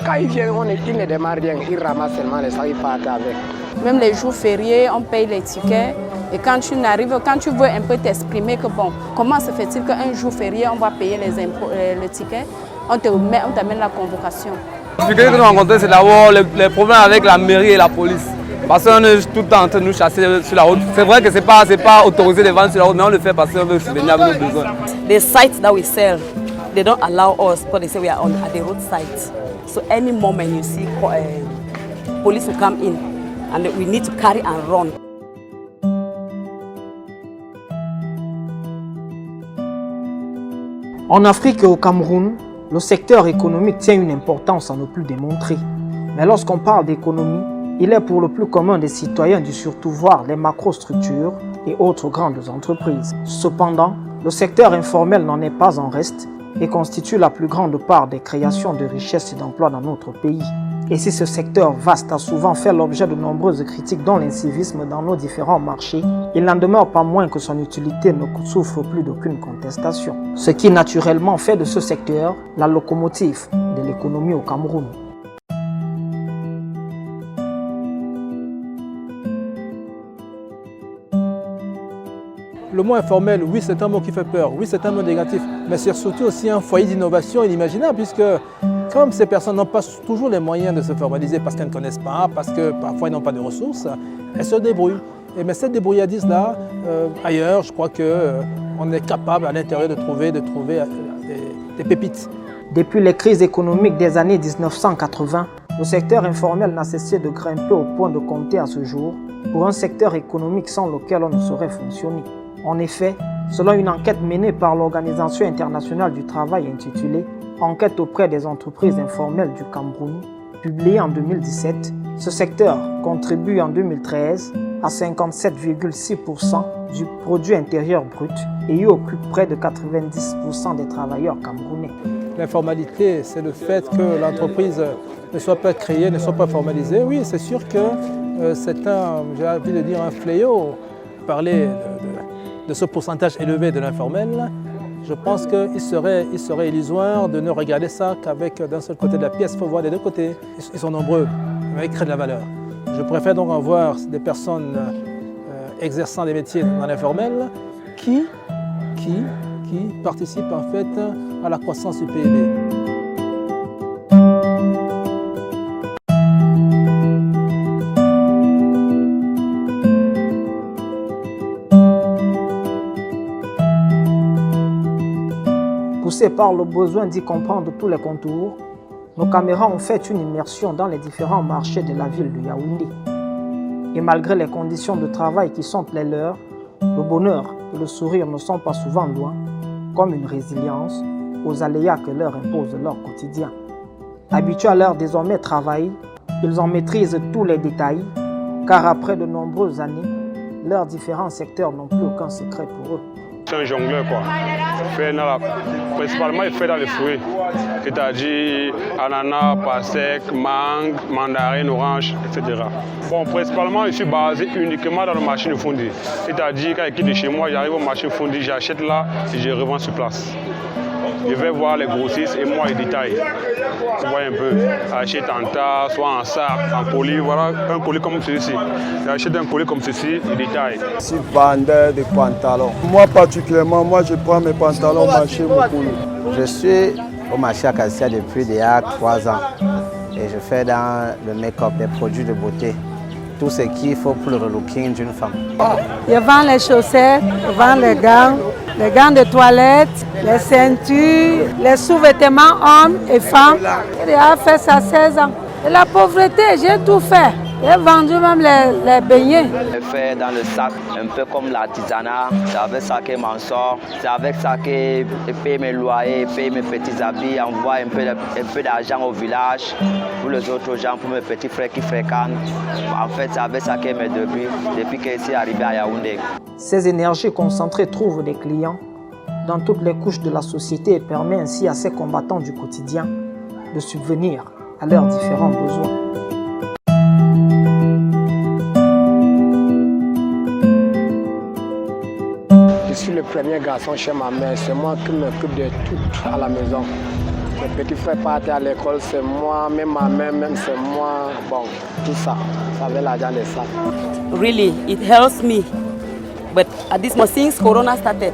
Quand ils viennent, ils ne démarrent rien, ils ramassent seulement les sacs, ils partent avec. Même les jours fériés, on paye les tickets. Et quand tu veux un peu t'exprimer que bon, comment se fait-il qu'un jour férié, on va payer les impôts, le ticket, on t'amène la convocation. Ce que nous rencontrons, c'est d'abord les problèmes avec la mairie et la police. Parce qu'on est tout le temps en train de nous chasser sur la route. C'est vrai que ce n'est pas autorisé de vendre sur la route, mais on le fait parce qu'on veut subvenir à nos besoins. The sites that we sell, they don't allow us because they say we are at the road site. So any moment you see police will come in and we need to carry and run. En Afrique et au Cameroun, le secteur économique tient une importance à ne plus démontrer. Mais lorsqu'on parle d'économie, il est pour le plus commun des citoyens de surtout voir les macrostructures et autres grandes entreprises. Cependant, le secteur informel n'en est pas en reste et constitue la plus grande part des créations de richesses et d'emplois dans notre pays. Et si ce secteur vaste a souvent fait l'objet de nombreuses critiques dont l'incivisme dans nos différents marchés, il n'en demeure pas moins que son utilité ne souffre plus d'aucune contestation. Ce qui naturellement fait de ce secteur la locomotive de l'économie au Cameroun. Le mot informel, oui, c'est un mot qui fait peur, oui, c'est un mot négatif, mais c'est surtout aussi un foyer d'innovation inimaginable, puisque comme ces personnes n'ont pas toujours les moyens de se formaliser parce qu'elles ne connaissent pas, parce que parfois ils n'ont pas de ressources, elles se débrouillent. Mais cette débrouillardise-là, ailleurs, je crois qu'on est capable à l'intérieur de trouver des pépites. Depuis les crises économiques des années 1980, le secteur informel n'a cessé de grimper au point de compter à ce jour pour un secteur économique sans lequel on ne saurait fonctionner. En effet, selon une enquête menée par l'Organisation internationale du travail intitulée « Enquête auprès des entreprises informelles du Cameroun », publiée en 2017, ce secteur contribue en 2013 à 57,6% du produit intérieur brut et y occupe près de 90% des travailleurs camerounais. L'informalité, c'est le fait que l'entreprise ne soit pas créée, ne soit pas formalisée. Oui, c'est sûr que c'est j'ai envie de dire un fléau. Parler de ce pourcentage élevé de l'informel, je pense qu'il serait illusoire de ne regarder ça qu'avec d'un seul côté de la pièce. Il faut voir les deux côtés. Ils sont nombreux, mais ils créent de la valeur. Je préfère donc avoir des personnes exerçant des métiers dans l'informel qui participent en fait à la croissance du PIB. Poussés par le besoin d'y comprendre tous les contours, nos caméras ont fait une immersion dans les différents marchés de la ville de Yaoundé. Et malgré les conditions de travail qui sont les leurs, le bonheur et le sourire ne sont pas souvent loin, comme une résilience aux aléas que leur impose leur quotidien. Habitués à leur désormais travail, ils en maîtrisent tous les détails, car après de nombreuses années, leurs différents secteurs n'ont plus aucun secret pour eux. C'est un jongleur quoi. Principalement il fait dans les fruits, c'est-à-dire ananas, pastèque, mangue, mandarine, orange, etc. Bon, principalement je suis basé uniquement dans le marché de Fondi. C'est-à-dire quand je quitte de chez moi, j'arrive au marché de Fondi, j'achète là et je revends sur place. Je vais voir les grossistes et moi ils détaillent. Tu vois un peu, achète en tas, soit en sac, en colis, voilà un colis comme ceci. J'achète un colis comme ceci, il détaille. Je suis vendeur de pantalons. Moi particulièrement, je prends mes pantalons marché Mukulu. Je suis au marché Acacia depuis déjà 3 ans et je fais dans le make-up, des produits de beauté. Tout ce qu'il faut pour le relooking d'une femme. Je vends les chaussettes, je vends les gants de toilette, les ceintures, les sous-vêtements hommes et femmes. J'ai déjà fait ça à 16 ans. Et la pauvreté, j'ai tout fait. J'ai vendu même les beignets. Je fais dans le sac, un peu comme l'artisanat. C'est avec ça que je m'en sors. C'est avec ça que je paye mes loyers, je paye mes petits habits, envoie un peu d'argent au village pour les autres gens, pour mes petits frères qui fréquentent. En fait, c'est avec ça que je me débrouille depuis que je suis arrivé à Yaoundé. Ces énergies concentrées trouvent des clients dans toutes les couches de la société et permet ainsi à ces combattants du quotidien de subvenir à leurs différents besoins. Je suis le premier garçon chez ma mère, c'est moi qui m'occupe de tout à la maison. Les petits frères partent à l'école, c'est moi, même ma mère, même c'est moi. Bon, tout ça, ça avait l'argent de ça. Really, it helps me. But at this moment, since Corona started,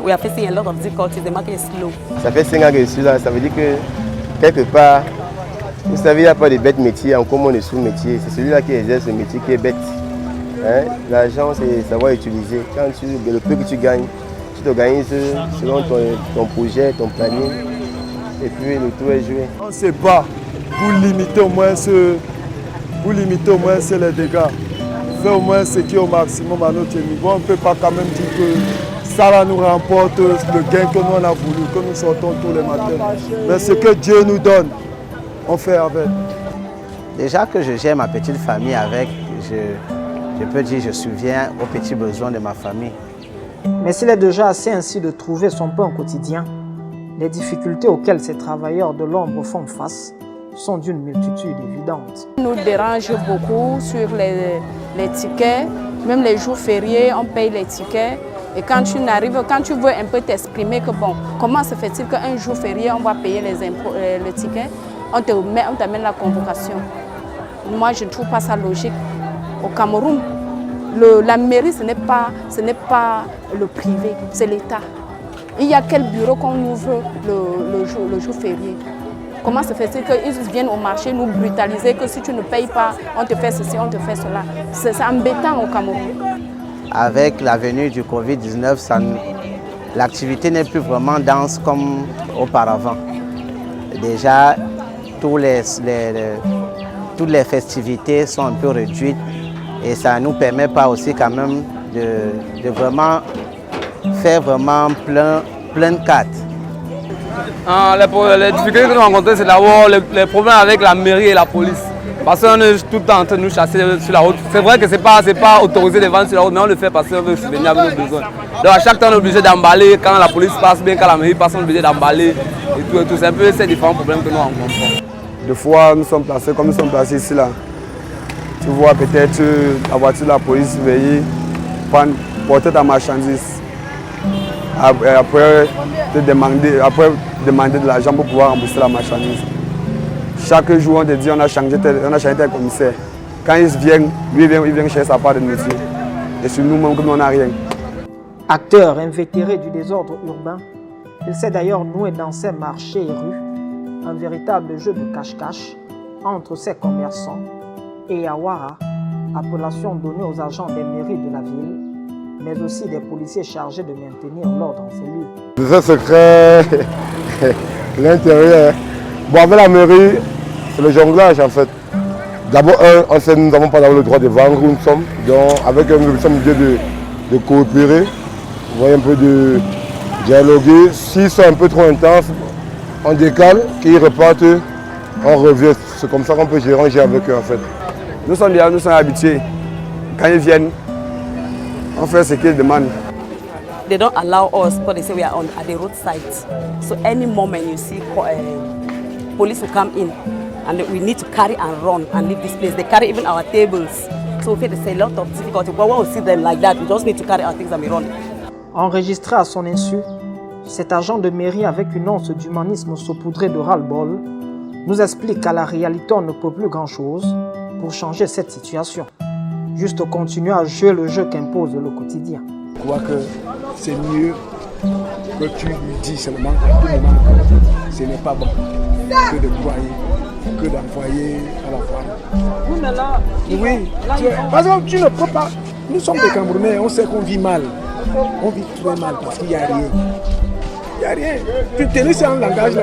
we are facing a lot of difficulties. The market is slow. Ça fait 5 ans que je suis là, ça veut dire que quelque part, vous savez, il n'y a pas de bête métier, en commun de sous-métier. C'est celui-là qui exerce ce métier qui est bête. Hein? L'argent, c'est savoir utiliser. Quand le peu que tu gagnes, tu t'organises selon ton projet, ton planning. Et puis le tout est joué. On se bat pour limiter au moins les dégâts. Faire au moins ce qui est au maximum à notre niveau. On ne peut pas quand même dire que ça là nous remporte le gain que nous on a voulu, que nous sortons tous les matins. Mais ce que Dieu nous donne, on fait avec. Déjà que je gère ma petite famille avec, je peux dire que je subviens aux petits besoins de ma famille. Mais s'il est déjà assez ainsi de trouver son pain quotidien, les difficultés auxquelles ces travailleurs de l'ombre font face sont d'une multitude évidente. Nous dérange beaucoup sur les tickets, même les jours fériés, on paye les tickets. Et quand tu veux un peu t'exprimer que bon, comment se fait-il qu'un jour férié, on va payer les impôts, le ticket, on t'amène la convocation. Moi, je ne trouve pas ça logique. Au Cameroun, la mairie, ce n'est pas le privé, c'est l'État. Il y a quel bureau qu'on ouvre le jour férié? Comment se fait-il qu'ils viennent au marché nous brutaliser, que si tu ne payes pas, on te fait ceci, on te fait cela? C'est embêtant au Cameroun. Avec la venue du Covid-19, l'activité n'est plus vraiment dense comme auparavant. Déjà, toutes les festivités sont un peu réduites et ça ne nous permet pas aussi quand même de vraiment faire vraiment plein de cartes. Les difficultés que nous rencontrons, c'est d'abord les problèmes avec la mairie et la police. Parce qu'on est tout le temps en train de nous chasser sur la route. C'est vrai que ce n'est pas autorisé de vendre sur la route, mais on le fait parce qu'on veut subvenir avec nos besoins. Donc à chaque temps, on est obligé d'emballer. Quand la police passe bien, quand la mairie passe, on est obligé d'emballer. Et tout. C'est un peu ces différents problèmes que nous rencontrons. Des fois, nous sommes placés comme nous sommes placés ici. Là. Tu vois peut-être la voiture de la police veiller, porter ta marchandise. Après demander de l'argent pour pouvoir rembourser la marchandise. Chaque jour, on te dit on a changé tel commissaire. Quand ils viennent, lui il vient chercher sa part de nourriture. Et sur nous-mêmes, comme on n'a rien. Acteur invétéré du désordre urbain, il s'est d'ailleurs noué dans ses marchés et rues un véritable jeu de cache-cache entre ses commerçants et Yawara, appellation donnée aux agents des mairies de la ville, mais aussi des policiers chargés de maintenir l'ordre en ces lieux. C'est secret, l'intérieur. Bon, avec la mairie, c'est le jonglage en fait. D'abord, nous n'avons pas le droit de vendre où nous sommes. Donc, avec nous sommes obligés de coopérer, un peu de dialoguer. S'ils sont un peu trop intenses, on décale, qu'ils repartent, on revient. C'est comme ça qu'on peut gérer avec eux en fait. Nous sommes habitués. Quand ils viennent, on fait ce qu'ils demandent. They don't allow us because they say we are at the roadside. So any moment you see police will come in and we need to carry and run and leave this place. They carry even our tables. So we face a lot of difficulty. But when we see them like that, we just need to carry our things and we run. Enregistré à son insu, cet agent de mairie avec une once d'humanisme saupoudré de ras-le-bol nous explique qu'à la réalité on ne peut plus grand-chose pour changer cette situation. Juste continuer à jouer le jeu qu'impose le quotidien. Je crois que c'est mieux que tu lui dis seulement que ce n'est pas bon que de croyer, que d'envoyer à la fois. Oui, mais là, oui, parce que tu ne peux pas. Nous sommes des Camerounais, on sait qu'on vit mal. On vit très mal parce qu'il n'y a rien. Il n'y a rien. Tu tenais c'est un langage là.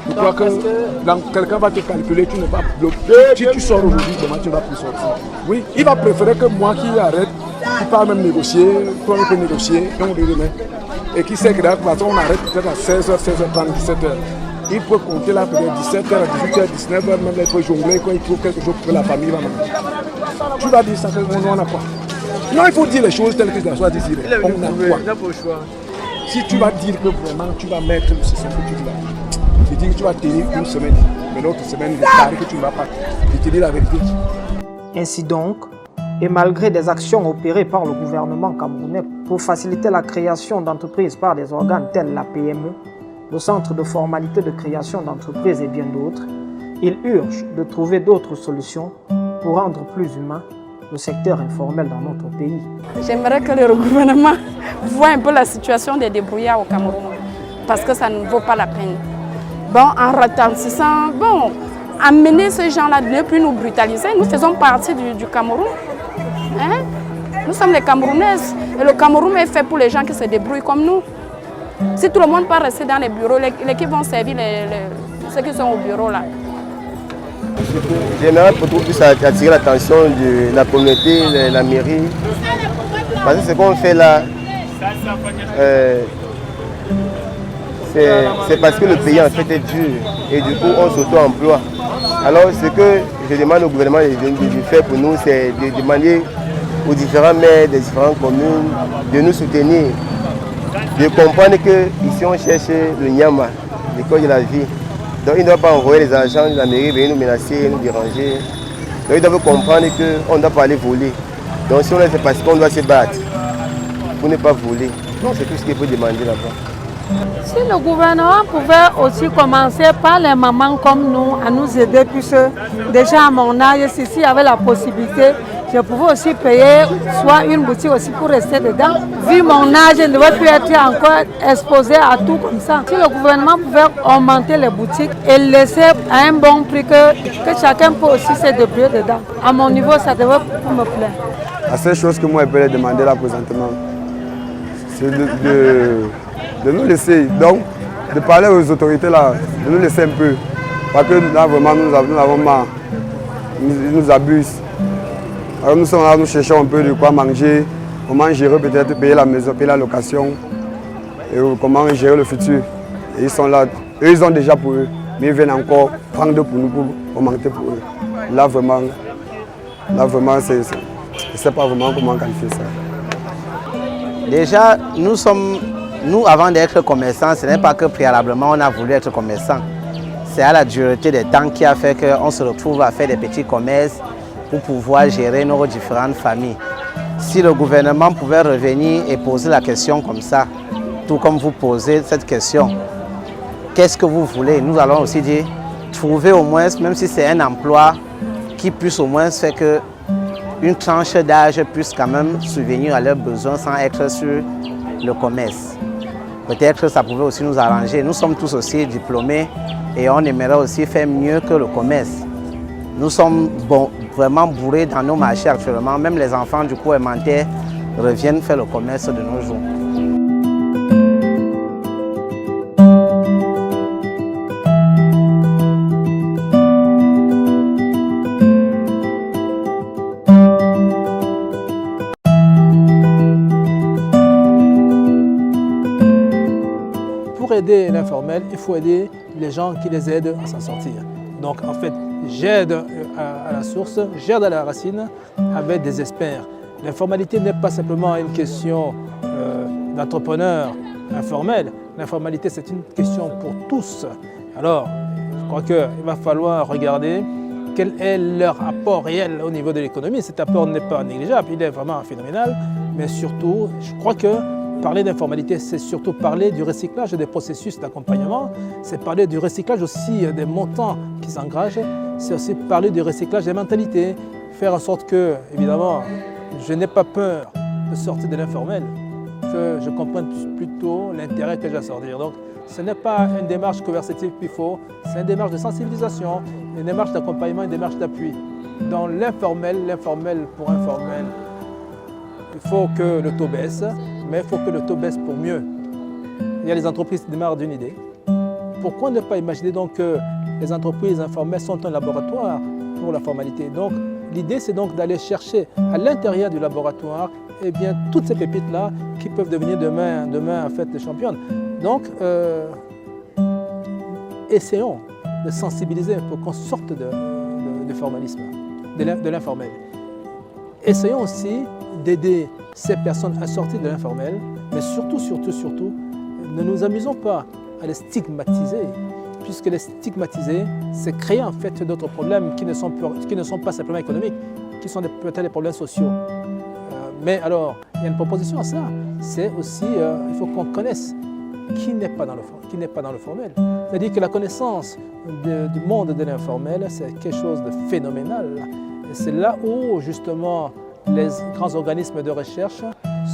Je crois que quelqu'un va te calculer, tu ne vas bloquer. Si tu sors aujourd'hui, demain tu ne vas plus sortir. Oui, il va préférer que moi qui arrête, qui parle même négocier, toi on peut négocier, et on le remet. Et qui sait que de toute façon on arrête peut-être à 16h, 16h30, 17h. Il peut compter là peut-être 17h, 18h, 19h, même là il peut jongler quand il trouve quelque chose que la famille va manger. Tu vas dire ça, on n'a pas. Non, il faut dire les choses telles que ça soit désiré. On n'a quoi. Si tu vas dire que vraiment tu vas mettre le système que tu dis là, tu dis que tu vas tenir une semaine, mais l'autre semaine, il paraît que tu ne vas pas. Je te dis la vérité. Ainsi donc, et malgré des actions opérées par le gouvernement camerounais pour faciliter la création d'entreprises par des organes tels la PME, le centre de formalité de création d'entreprises et bien d'autres, il urge de trouver d'autres solutions pour rendre plus humain le secteur informel dans notre pays. J'aimerais que le gouvernement voit un peu la situation des débrouillards au Cameroun, parce que ça ne vaut pas la peine. Bon, en retentissant, bon, amener ces gens-là de ne plus nous brutaliser. Nous faisons partie du Cameroun. Hein? Nous sommes les Camerounaises et le Cameroun est fait pour les gens qui se débrouillent comme nous. Si tout le monde part rester dans les bureaux, l'équipe vont servir ceux qui sont au bureau là. J'aimerais plus attirer l'attention de la communauté, la mairie. Parce que ce qu'on fait là, c'est parce que le pays en fait est dur et du coup on s'auto-emploie. Alors ce que je demande au gouvernement de faire pour nous, c'est de demander aux différents maires des différentes communes de nous soutenir, de comprendre qu'ici on cherche le Nyama, l'école de la vie. Donc ils ne doivent pas envoyer les agents de la mairie venir nous menacer, nous déranger. Donc ils doivent comprendre qu'on ne doit pas aller voler. Donc si on est, c'est parce qu'on doit se battre pour ne pas voler. Donc c'est tout ce qu'il faut demander là-bas. Si le gouvernement pouvait aussi commencer par les mamans comme nous à nous aider, puisque déjà à mon âge, si il y avait la possibilité, je pouvais aussi payer soit une boutique aussi pour rester dedans. Vu mon âge, je ne devais plus être encore exposé à tout comme ça. Si le gouvernement pouvait augmenter les boutiques et laisser à un bon prix que chacun peut aussi se débrouiller dedans. À mon niveau, ça devrait beaucoup me plaire. La seule chose que moi je peux leur demander là présentement, c'est de nous laisser, donc de parler aux autorités là, de nous laisser un peu. Parce que là vraiment nous avons marre, ils nous abusent. Alors nous sommes là, nous cherchons un peu de quoi manger, comment gérer peut-être payer la maison, payer la location, et comment gérer le futur. Et ils sont là, eux ils ont déjà pour eux, mais ils viennent encore prendre pour nous pour augmenter pour eux. Là vraiment je ne sais pas vraiment comment qualifier ça. Déjà, nous avant d'être commerçants, ce n'est pas que préalablement on a voulu être commerçants. C'est à la dureté des temps qui a fait qu'on se retrouve à faire des petits commerces pour pouvoir gérer nos différentes familles. Si le gouvernement pouvait revenir et poser la question comme ça, tout comme vous posez cette question, qu'est-ce que vous voulez? Nous allons aussi dire, trouver au moins, même si c'est un emploi, qui puisse au moins faire qu'une tranche d'âge puisse quand même subvenir à leurs besoins sans être sur le commerce. Peut-être que ça pouvait aussi nous arranger. Nous sommes tous aussi diplômés et on aimerait aussi faire mieux que le commerce. Nous sommes vraiment bourrés dans nos marchés actuellement. Même les enfants du cours élémentaire reviennent faire le commerce de nos jours. Pour aider l'informel, il faut aider les gens qui les aident à s'en sortir. Donc en fait, j'aide à la source, j'aide à la racine avec des experts. L'informalité n'est pas simplement une question d'entrepreneurs informels. L'informalité, c'est une question pour tous. Alors, je crois qu'il va falloir regarder quel est leur apport réel au niveau de l'économie. Cet apport n'est pas négligeable, il est vraiment phénoménal. Mais surtout, je crois que parler d'informalité, c'est surtout parler du recyclage des processus d'accompagnement. C'est parler du recyclage aussi des montants qui s'engagent. C'est aussi parler du recyclage des mentalités. Faire en sorte que, évidemment, je n'ai pas peur de sortir de l'informel, que je comprenne plutôt l'intérêt que j'ai à sortir. Donc, ce n'est pas une démarche coercitive qu'il faut, c'est une démarche de sensibilisation, une démarche d'accompagnement, une démarche d'appui. Dans l'informel pour informel, il faut que le taux baisse, mais il faut que le taux baisse pour mieux. Il y a les entreprises qui démarrent d'une idée. Pourquoi ne pas imaginer donc que les entreprises informelles sont un laboratoire pour la formalité? Donc l'idée c'est donc d'aller chercher à l'intérieur du laboratoire eh bien, toutes ces pépites-là qui peuvent devenir demain en fait des championnes. Donc essayons de sensibiliser pour qu'on sorte du formalisme, de l'informel. Essayons aussi d'aider ces personnes à sortir de l'informel, mais surtout, ne nous amusons pas à les stigmatiser, puisque les stigmatiser, c'est créer en fait d'autres problèmes qui ne sont pas simplement économiques, qui sont peut-être des problèmes sociaux. Mais alors, il y a une proposition à ça, c'est aussi, il faut qu'on connaisse qui n'est pas dans le formel. C'est-à-dire que la connaissance du monde de l'informel, c'est quelque chose de phénoménal. Et c'est là où, justement, les grands organismes de recherche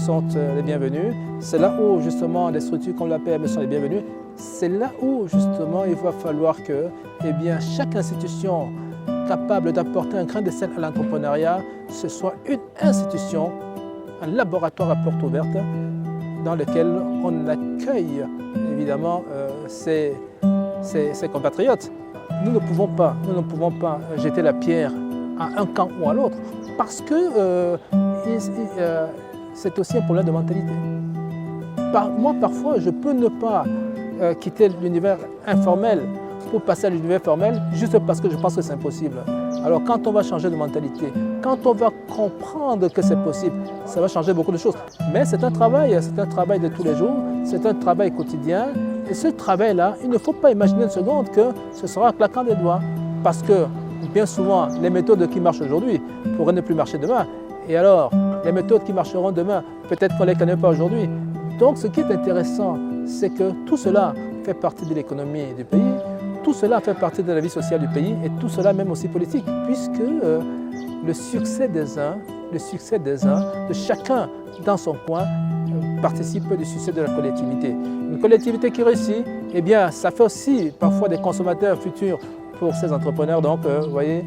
sont les bienvenus. C'est là où, justement, les structures comme la PME sont les bienvenues. C'est là où, justement, il va falloir que chaque institution capable d'apporter un grain de sel à l'entrepreneuriat, ce soit une institution, un laboratoire à porte ouverte dans lequel on accueille évidemment ses compatriotes. Nous ne pouvons pas jeter la pierre à un camp ou à l'autre parce que c'est aussi un problème de mentalité. Moi, parfois, je peux ne pas quitter l'univers informel pour passer à l'univers formel juste parce que je pense que c'est impossible. Alors quand on va changer de mentalité, quand on va comprendre que c'est possible, ça va changer beaucoup de choses. Mais c'est un travail de tous les jours, c'est un travail quotidien. Et ce travail-là, il ne faut pas imaginer une seconde que ce sera en claquant des doigts. Parce que bien souvent, les méthodes qui marchent aujourd'hui pourraient ne plus marcher demain. Et alors, les méthodes qui marcheront demain, peut-être qu'on ne les connaît pas aujourd'hui. Donc ce qui est intéressant, c'est que tout cela fait partie de l'économie du pays. Tout cela fait partie de la vie sociale du pays et tout cela même aussi politique, puisque le succès des uns, de chacun dans son coin, participe du succès de la collectivité. Une collectivité qui réussit, ça fait aussi parfois des consommateurs futurs pour ces entrepreneurs. Donc, vous voyez,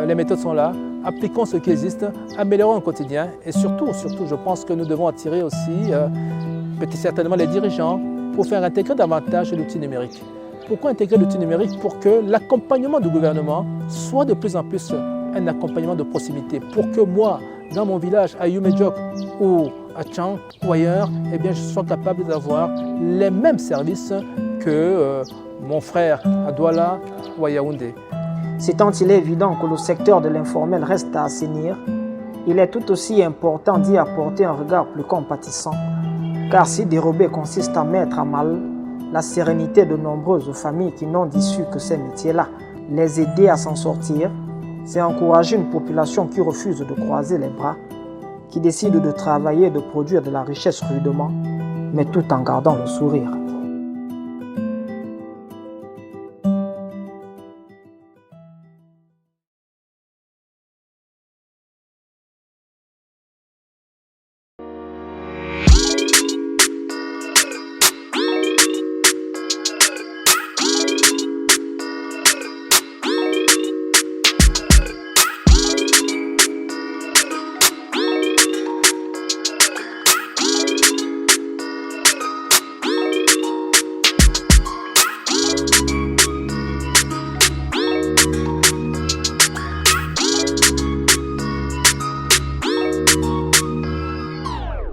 les méthodes sont là. Appliquons ce qui existe, améliorons le quotidien et surtout, je pense que nous devons attirer aussi, peut-être certainement les dirigeants, pour faire intégrer davantage l'outil numérique. Pourquoi intégrer l'outil numérique? Pour que l'accompagnement du gouvernement soit de plus en plus un accompagnement de proximité. Pour que moi, dans mon village, à Yumejok ou à Chang ou ailleurs, je sois capable d'avoir les mêmes services que mon frère à Douala ou à Yaoundé. Si tant il est évident que le secteur de l'informel reste à assainir, il est tout aussi important d'y apporter un regard plus compatissant. Car si dérober consiste à mettre à mal la sérénité de nombreuses familles qui n'ont d'issue que ces métiers-là, les aider à s'en sortir, c'est encourager une population qui refuse de croiser les bras, qui décide de travailler et de produire de la richesse rudement, mais tout en gardant le sourire.